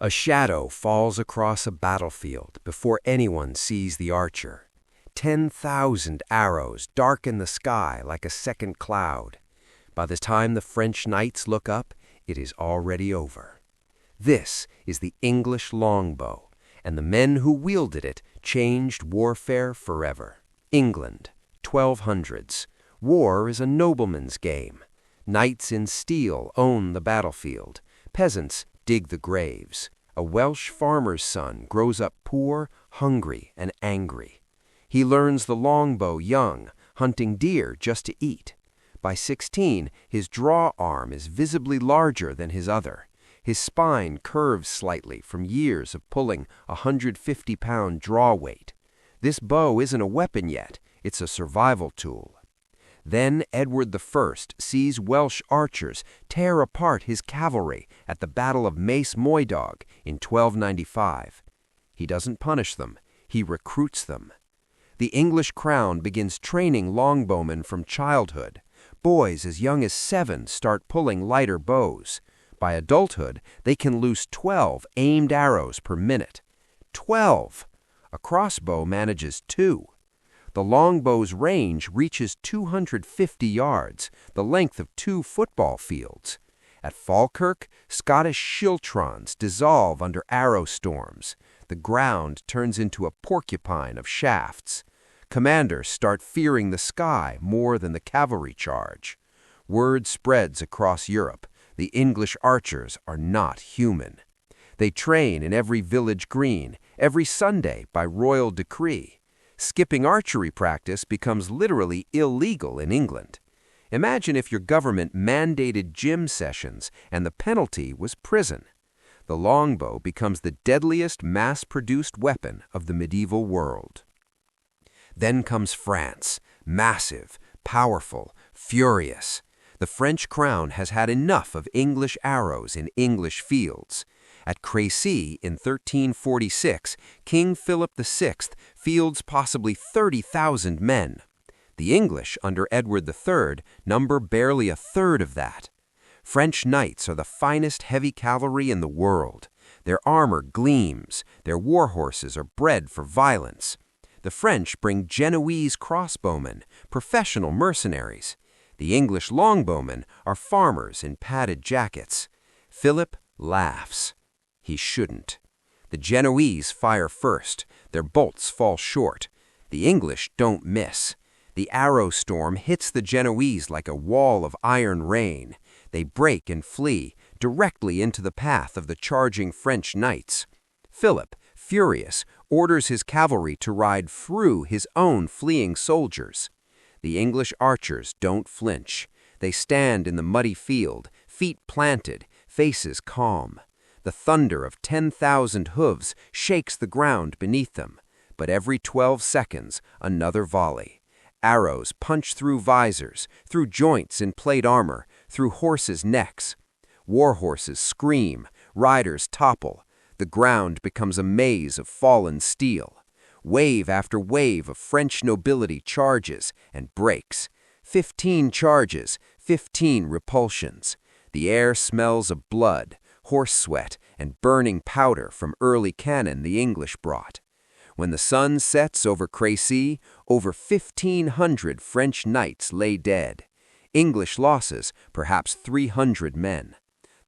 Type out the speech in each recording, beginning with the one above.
A shadow falls across a battlefield before anyone sees the archer. 10,000 arrows darken the sky like a second cloud. By the time the French knights look up, it is already over. This is the English longbow, and the men who wielded it changed warfare forever. England, 1200s. War is a nobleman's game. Knights in steel own the battlefield. Peasants dig the graves. A Welsh farmer's son grows up poor, hungry, and angry. He learns the longbow young, hunting deer just to eat. By 16, his draw arm is visibly larger than his other. His spine curves slightly from years of pulling a 150-pound draw weight. This bow isn't a weapon yet, it's a survival tool. Then Edward I sees Welsh archers tear apart his cavalry at the Battle of Maes Moydog in 1295. He doesn't punish them, he recruits them. The English crown begins training longbowmen from childhood. Boys as young as 7 start pulling lighter bows. By adulthood, they can loose 12 aimed arrows per minute. 12! A crossbow manages 2. The longbow's range reaches 250 yards, the length of 2 football fields. At Falkirk, Scottish schiltrons dissolve under arrow storms. The ground turns into a porcupine of shafts. Commanders start fearing the sky more than the cavalry charge. Word spreads across Europe. The English archers are not human. They train in every village green, every Sunday by royal decree. Skipping archery practice becomes literally illegal in England. Imagine if your government mandated gym sessions and the penalty was prison. The longbow becomes the deadliest mass-produced weapon of the medieval world. Then comes France, massive, powerful, furious. The French crown has had enough of English arrows in English fields. At Crécy in 1346, King Philip VI fields possibly 30,000 men. The English under Edward III number barely a third of that. French knights are the finest heavy cavalry in the world. Their armor gleams, their war horses are bred for violence. The French bring Genoese crossbowmen, professional mercenaries. The English longbowmen are farmers in padded jackets. Philip laughs. He shouldn't. The Genoese fire first. Their bolts fall short. The English don't miss. The arrow storm hits the Genoese like a wall of iron rain. They break and flee directly into the path of the charging French knights. Philip, furious, orders his cavalry to ride through his own fleeing soldiers. The English archers don't flinch. They stand in the muddy field, feet planted, faces calm. The thunder of 10,000 hooves shakes the ground beneath them, but every 12 seconds, another volley. Arrows punch through visors, through joints in plate armor, through horses' necks. War horses scream, riders topple. The ground becomes a maze of fallen steel. Wave after wave of French nobility charges and breaks. 15 charges, 15 repulsions. The air smells of blood, horse sweat, and burning powder from early cannon the English brought. When the sun sets over Crécy, over 1,500 French knights lay dead. English losses, perhaps 300 men.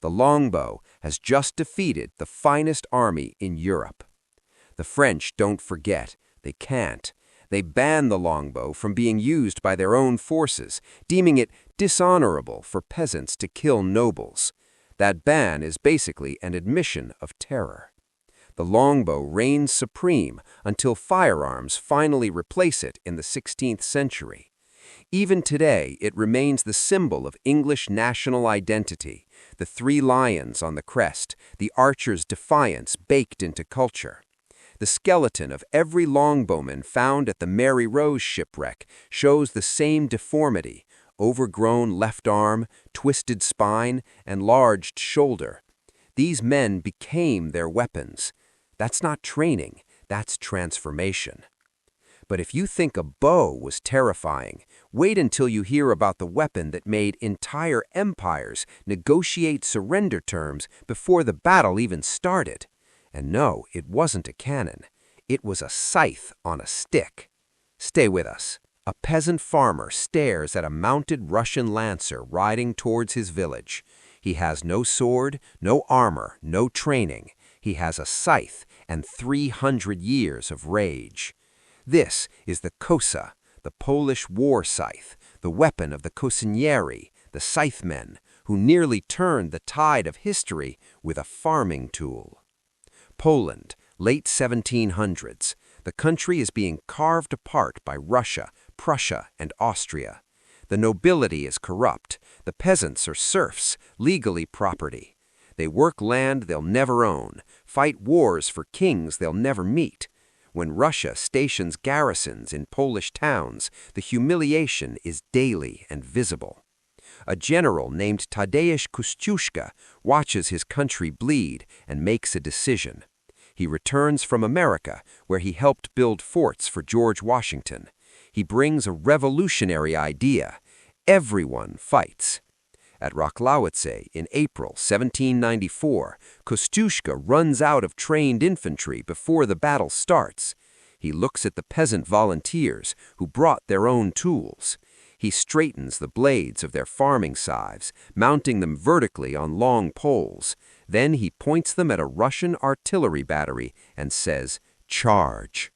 The longbow has just defeated the finest army in Europe. The French don't forget. They can't. They ban the longbow from being used by their own forces, deeming it dishonorable for peasants to kill nobles. That ban is basically an admission of terror. The longbow reigns supreme until firearms finally replace it in the 16th century. Even today, it remains the symbol of English national identity, the 3 lions on the crest, the archer's defiance baked into culture. The skeleton of every longbowman found at the Mary Rose shipwreck shows the same deformity: overgrown left arm, twisted spine, enlarged shoulder. These men became their weapons. That's not training, that's transformation. But if you think a bow was terrifying, wait until you hear about the weapon that made entire empires negotiate surrender terms before the battle even started. And no, it wasn't a cannon. It was a scythe on a stick. Stay with us. A peasant farmer stares at a mounted Russian lancer riding towards his village. He has no sword, no armor, no training. He has a scythe and 300 years of rage. This is the kosa, the Polish war scythe, the weapon of the kosinieri, the scythemen, who nearly turned the tide of history with a farming tool. Poland, late 1700s. The country is being carved apart by Russia, Prussia, and Austria. The nobility is corrupt. The peasants are serfs, legally property. They work land they'll never own, fight wars for kings they'll never meet. When Russia stations garrisons in Polish towns, the humiliation is daily and visible. A general named Tadeusz Kościuszka watches his country bleed and makes a decision. He returns from America, where he helped build forts for George Washington. He brings a revolutionary idea. Everyone fights. At Roklowitze in April 1794, Kościuszka runs out of trained infantry before the battle starts. He looks at the peasant volunteers who brought their own tools. He straightens the blades of their farming scythes, mounting them vertically on long poles. Then he points them at a Russian artillery battery and says, "Charge."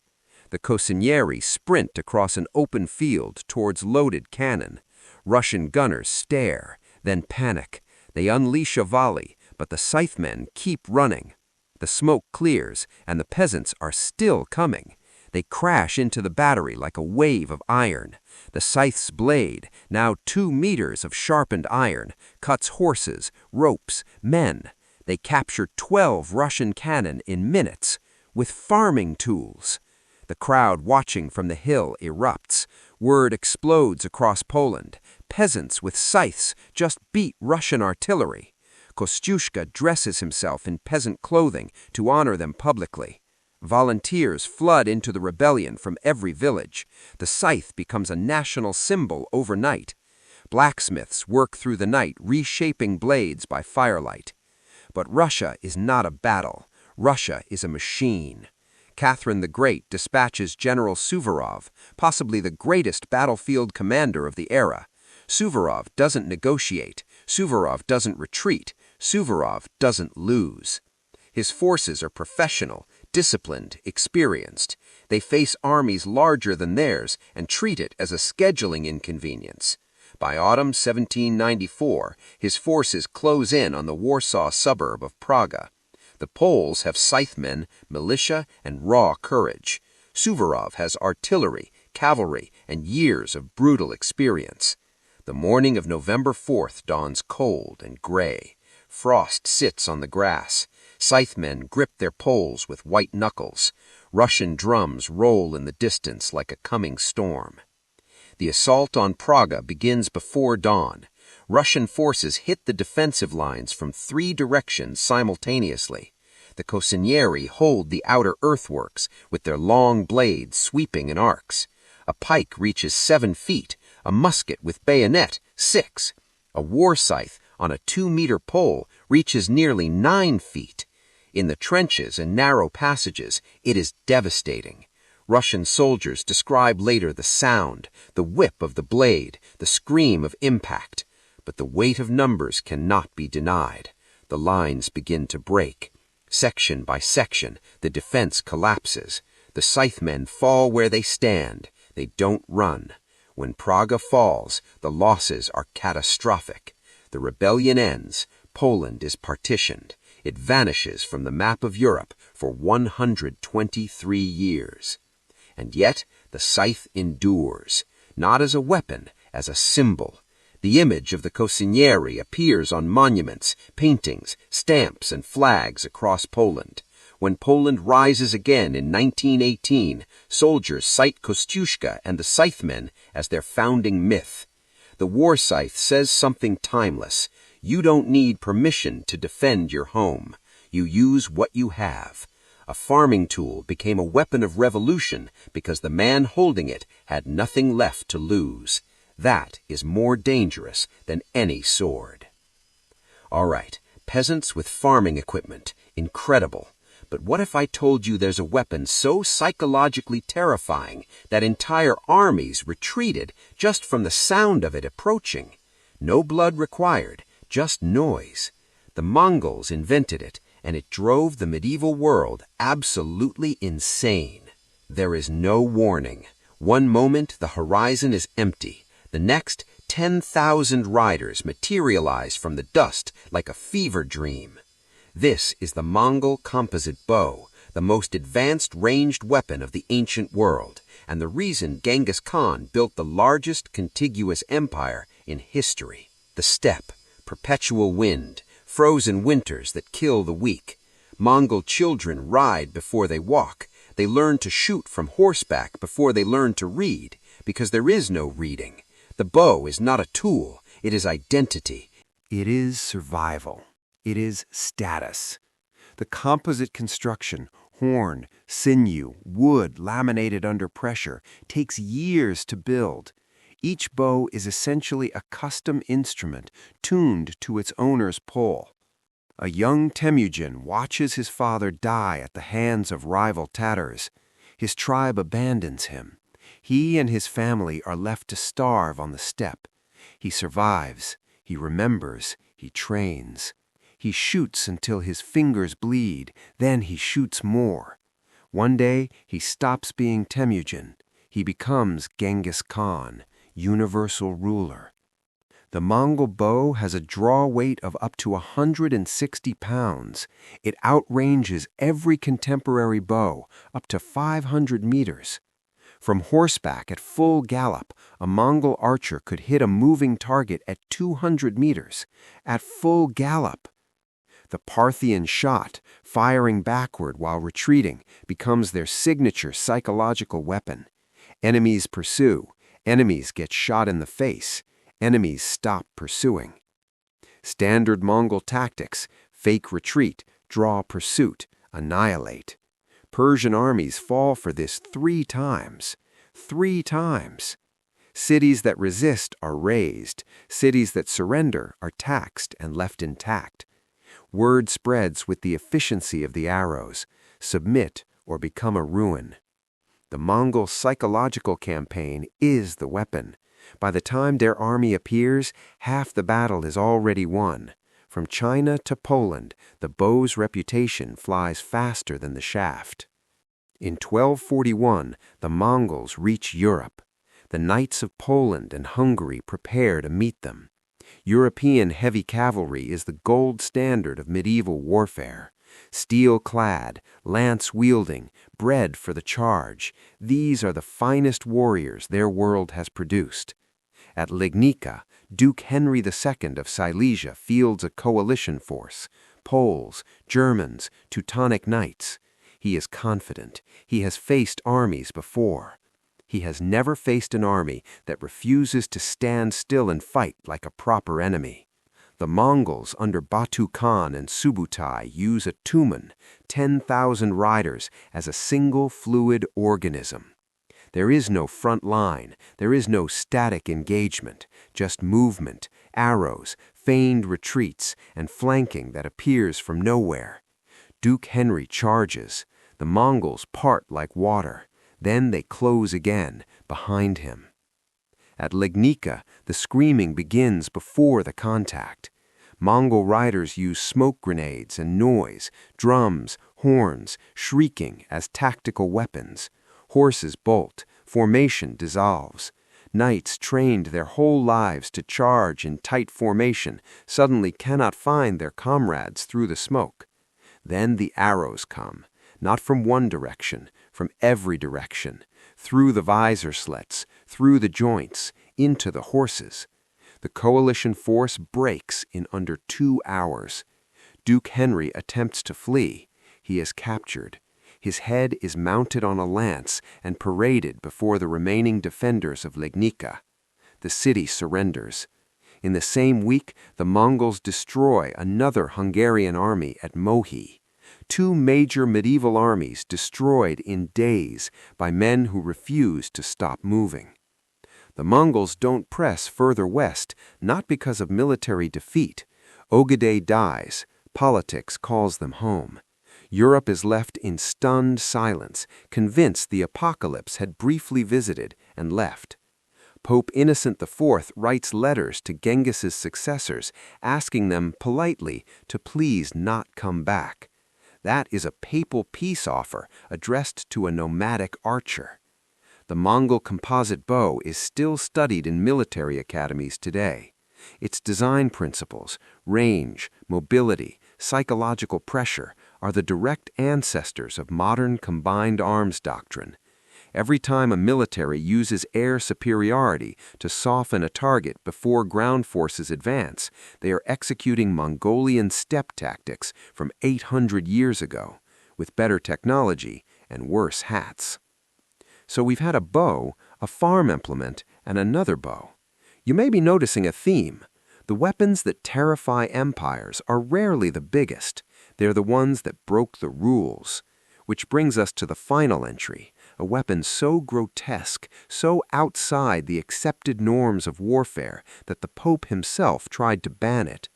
The kosinieri sprint across an open field towards loaded cannon. Russian gunners stare, then panic. They unleash a volley, but the scythemen keep running. The smoke clears, and the peasants are still coming. They crash into the battery like a wave of iron. The scythe's blade, now 2 meters of sharpened iron, cuts horses, ropes, men. They capture 12 Russian cannon in minutes, with farming tools. The crowd watching from the hill erupts. Word explodes across Poland. Peasants with scythes just beat Russian artillery. Kościuszka dresses himself in peasant clothing to honor them publicly. Volunteers flood into the rebellion from every village. The scythe becomes a national symbol overnight. Blacksmiths work through the night reshaping blades by firelight. But Russia is not a battle. Russia is a machine. Catherine the Great dispatches General Suvorov, possibly the greatest battlefield commander of the era. Suvorov doesn't negotiate. Suvorov doesn't retreat. Suvorov doesn't lose. His forces are professional, disciplined, experienced. They face armies larger than theirs and treat it as a scheduling inconvenience. By autumn 1794, his forces close in on the Warsaw suburb of Praga. The Poles have scythemen, militia, and raw courage. Suvorov has artillery, cavalry, and years of brutal experience. The morning of November 4th dawns cold and gray. Frost sits on the grass. Scythemen grip their poles with white knuckles. Russian drums roll in the distance like a coming storm. The assault on Praga begins before dawn. Russian forces hit the defensive lines from 3 directions simultaneously. The kosinieri hold the outer earthworks with their long blades sweeping in arcs. A pike reaches 7 feet, a musket with bayonet 6. A war scythe on a 2-meter pole reaches nearly 9 feet. In the trenches and narrow passages, it is devastating. Russian soldiers describe later the sound, the whip of the blade, the scream of impact. But the weight of numbers cannot be denied. The lines begin to break. Section by section, the defense collapses. The scythemen fall where they stand. They don't run. When Praga falls, the losses are catastrophic. The rebellion ends. Poland is partitioned. It vanishes from the map of Europe for 123 years. And yet the scythe endures, not as a weapon, as a symbol. The image of the kosinieri appears on monuments, paintings, stamps, and flags across Poland. When Poland rises again in 1918, soldiers cite Kościuszka and the scythemen as their founding myth. The war scythe says something timeless. You don't need permission to defend your home. You use what you have. A farming tool became a weapon of revolution because the man holding it had nothing left to lose. That is more dangerous than any sword. All right, peasants with farming equipment. Incredible. But what if I told you there's a weapon so psychologically terrifying that entire armies retreated just from the sound of it approaching? No blood required, just noise. The Mongols invented it, and it drove the medieval world absolutely insane. There is no warning. One moment the horizon is empty. The next, 10,000 riders materialize from the dust like a fever dream. This is the Mongol composite bow, the most advanced ranged weapon of the ancient world, and the reason Genghis Khan built the largest contiguous empire in history. The steppe, perpetual wind, frozen winters that kill the weak. Mongol children ride before they walk. They learn to shoot from horseback before they learn to read, because there is no reading. The bow is not a tool, it is identity. It is survival. It is status. The composite construction, horn, sinew, wood laminated under pressure, takes years to build. Each bow is essentially a custom instrument tuned to its owner's pull. A young Temujin watches his father die at the hands of rival Tatars. His tribe abandons him. He and his family are left to starve on the steppe. He survives. He remembers. He trains. He shoots until his fingers bleed. Then he shoots more. One day, he stops being Temujin. He becomes Genghis Khan, universal ruler. The Mongol bow has a draw weight of up to 160 pounds. It outranges every contemporary bow, up to 500 meters. From horseback at full gallop, a Mongol archer could hit a moving target at 200 meters, at full gallop. The Parthian shot, firing backward while retreating, becomes their signature psychological weapon. Enemies pursue. Enemies get shot in the face. Enemies stop pursuing. Standard Mongol tactics: fake retreat, draw pursuit, annihilate. Persian armies fall for this 3 times. 3 times. Cities that resist are razed. Cities that surrender are taxed and left intact. Word spreads with the efficiency of the arrows: submit or become a ruin. The Mongol psychological campaign is the weapon. By the time their army appears, half the battle is already won. From China to Poland, the bow's reputation flies faster than the shaft. In 1241, the Mongols reach Europe. The knights of Poland and Hungary prepare to meet them. European heavy cavalry is the gold standard of medieval warfare. Steel-clad, lance-wielding, bred for the charge, these are the finest warriors their world has produced. At Legnica, Duke Henry II of Silesia fields a coalition force: Poles, Germans, Teutonic knights. He is confident. He has faced armies before. He has never faced an army that refuses to stand still and fight like a proper enemy. The Mongols under Batu Khan and Subutai use a tumen, 10,000 riders, as a single fluid organism. There is no front line, there is no static engagement, just movement, arrows, feigned retreats, and flanking that appears from nowhere. Duke Henry charges. The Mongols part like water. Then they close again, behind him. At Legnica, the screaming begins before the contact. Mongol riders use smoke grenades and noise, drums, horns, shrieking as tactical weapons. Horses bolt, formation dissolves. Knights trained their whole lives to charge in tight formation suddenly cannot find their comrades through the smoke. Then the arrows come, not from one direction, from every direction, through the visor slits, through the joints, into the horses. The coalition force breaks in under 2 hours. Duke Henry attempts to flee. He is captured. His head is mounted on a lance and paraded before the remaining defenders of Legnica. The city surrenders. In the same week, the Mongols destroy another Hungarian army at Mohi. 2 major medieval armies destroyed in days by men who refused to stop moving. The Mongols don't press further west, not because of military defeat. Ogedei dies. Politics calls them home. Europe is left in stunned silence, convinced the apocalypse had briefly visited and left. Pope Innocent IV writes letters to Genghis's successors, asking them politely to please not come back. That is a papal peace offer addressed to a nomadic archer. The Mongol composite bow is still studied in military academies today. Its design principles, range, mobility, psychological pressure are the direct ancestors of modern combined arms doctrine. Every time a military uses air superiority to soften a target before ground forces advance, they are executing Mongolian steppe tactics from 800 years ago, with better technology and worse hats. So we've had a bow, a farm implement, and another bow. You may be noticing a theme. The weapons that terrify empires are rarely the biggest. They're the ones that broke the rules. Which brings us to the final entry, a weapon so grotesque, so outside the accepted norms of warfare that the Pope himself tried to ban it.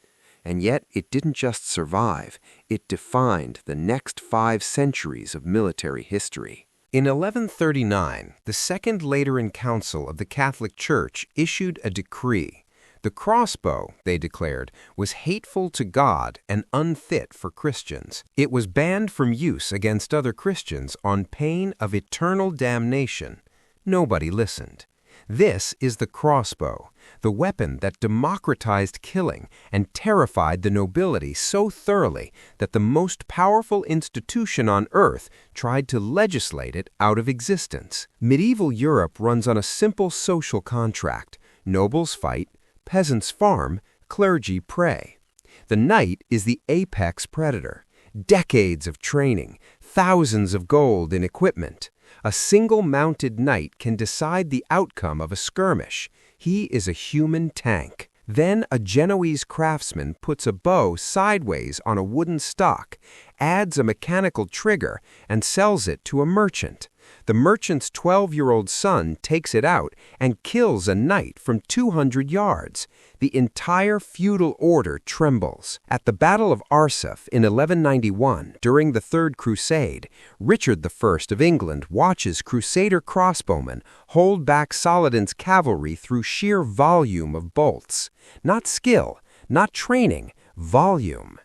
And yet it didn't just survive, it defined the next 5 centuries of military history. In 1139, the Second Lateran Council of the Catholic Church issued a decree. The crossbow, they declared, was hateful to God and unfit for Christians. It was banned from use against other Christians on pain of eternal damnation. Nobody listened. This is the crossbow, the weapon that democratized killing and terrified the nobility so thoroughly that the most powerful institution on earth tried to legislate it out of existence. Medieval Europe runs on a simple social contract. Nobles fight, peasants farm, clergy pray. The knight is the apex predator. Decades of training, thousands of gold in equipment. A single mounted knight can decide the outcome of a skirmish. He is a human tank. Then a Genoese craftsman puts a bow sideways on a wooden stock, adds a mechanical trigger, and sells it to a merchant. The merchant's 12-year-old son takes it out and kills a knight from 200 yards. The entire feudal order trembles. At the Battle of Arsuf in 1191, during the Third Crusade, Richard I of England watches Crusader crossbowmen hold back Saladin's cavalry through sheer volume of bolts. Not skill, not training, volume.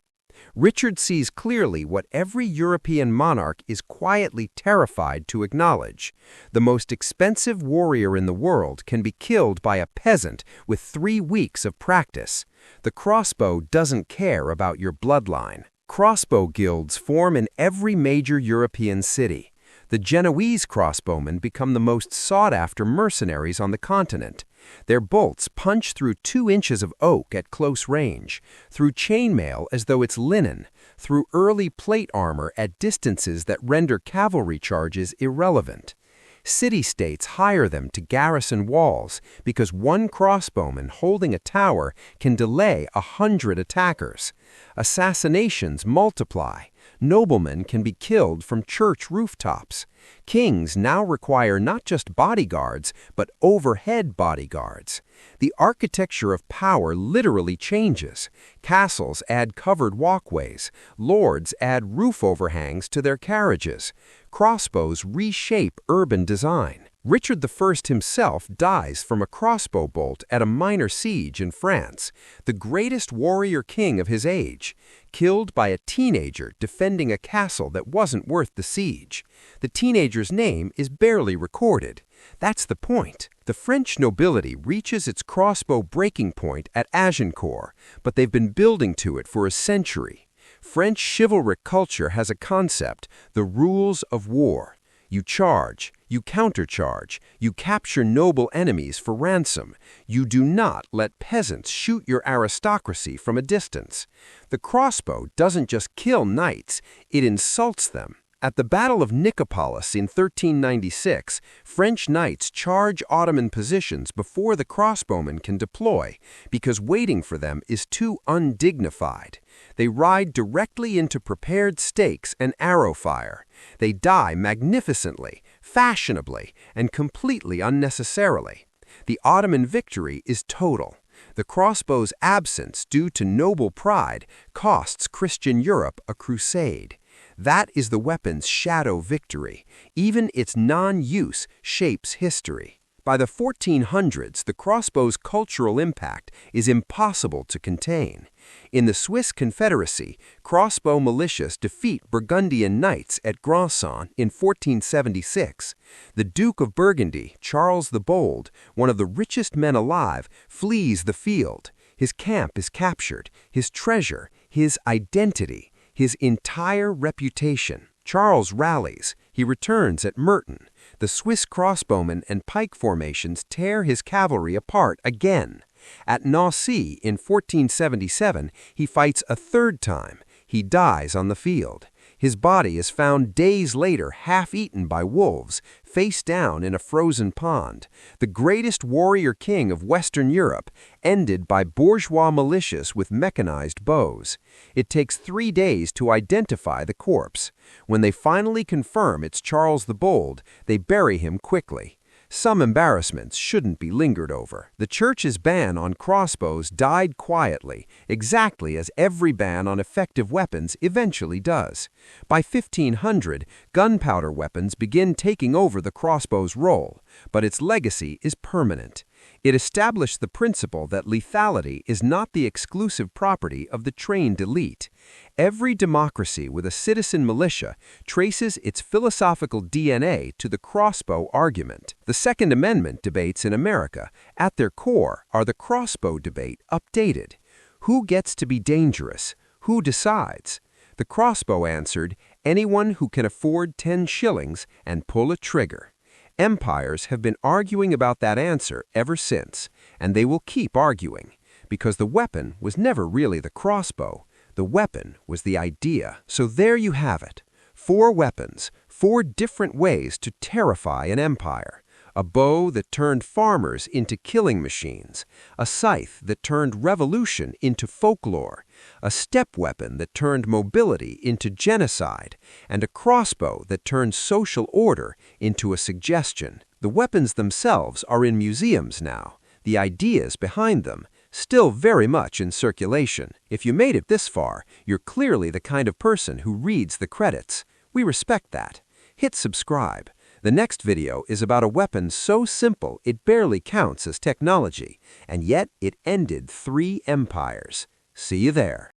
Richard sees clearly what every European monarch is quietly terrified to acknowledge. The most expensive warrior in the world can be killed by a peasant with 3 weeks of practice. The crossbow doesn't care about your bloodline. Crossbow guilds form in every major European city. The Genoese crossbowmen become the most sought-after mercenaries on the continent. Their bolts punch through 2 inches of oak at close range, through chainmail as though it's linen, through early plate armor at distances that render cavalry charges irrelevant. City-states hire them to garrison walls because one crossbowman holding a tower can delay 100 attackers. Assassinations multiply. Noblemen can be killed from church rooftops. Kings now require not just bodyguards, but overhead bodyguards. The architecture of power literally changes. Castles add covered walkways. Lords add roof overhangs to their carriages. Crossbows reshape urban design. Richard I himself dies from a crossbow bolt at a minor siege in France, the greatest warrior king of his age, killed by a teenager defending a castle that wasn't worth the siege. The teenager's name is barely recorded. That's the point. The French nobility reaches its crossbow breaking point at Agincourt, but they've been building to it for a century. French chivalric culture has a concept, the rules of war. You charge, you countercharge, you capture noble enemies for ransom. You do not let peasants shoot your aristocracy from a distance. The crossbow doesn't just kill knights, it insults them. At the Battle of Nicopolis in 1396, French knights charge Ottoman positions before the crossbowmen can deploy, because waiting for them is too undignified. They ride directly into prepared stakes and arrow fire. They die magnificently, fashionably, and completely unnecessarily. The Ottoman victory is total. The crossbow's absence due to noble pride costs Christian Europe a crusade. That is the weapon's shadow victory. Even its non-use shapes history. By the 1400s, the crossbow's cultural impact is impossible to contain. In the Swiss Confederacy, crossbow militias defeat Burgundian knights at Grandson in 1476. The Duke of Burgundy, Charles the Bold, one of the richest men alive, flees the field. His camp is captured, his treasure, his identity, his entire reputation. Charles rallies. He returns at Merton. The Swiss crossbowmen and pike formations tear his cavalry apart again. At Nancy in 1477, he fights a third time. He dies on the field. His body is found days later half-eaten by wolves, face down in a frozen pond. The greatest warrior king of Western Europe, ended by bourgeois militias with mechanized bows. It takes 3 days to identify the corpse. When they finally confirm it's Charles the Bold, they bury him quickly. Some embarrassments shouldn't be lingered over. The Church's ban on crossbows died quietly, exactly as every ban on effective weapons eventually does. By 1500, gunpowder weapons begin taking over the crossbow's role, but its legacy is permanent. It established the principle that lethality is not the exclusive property of the trained elite. Every democracy with a citizen militia traces its philosophical DNA to the crossbow argument. The Second Amendment debates in America, at their core, are the crossbow debate updated. Who gets to be dangerous? Who decides? The crossbow answered, anyone who can afford 10 shillings and pull a trigger. Empires have been arguing about that answer ever since, and they will keep arguing, because the weapon was never really the crossbow. The weapon was the idea. So there you have it. 4 weapons, 4 different ways to terrify an empire. A bow that turned farmers into killing machines, a scythe that turned revolution into folklore, a step weapon that turned mobility into genocide, and a crossbow that turned social order into a suggestion. The weapons themselves are in museums now. The ideas behind them still very much in circulation. If you made it this far, you're clearly the kind of person who reads the credits. We respect that. Hit subscribe. The next video is about a weapon so simple it barely counts as technology, and yet it ended 3 empires. See you there.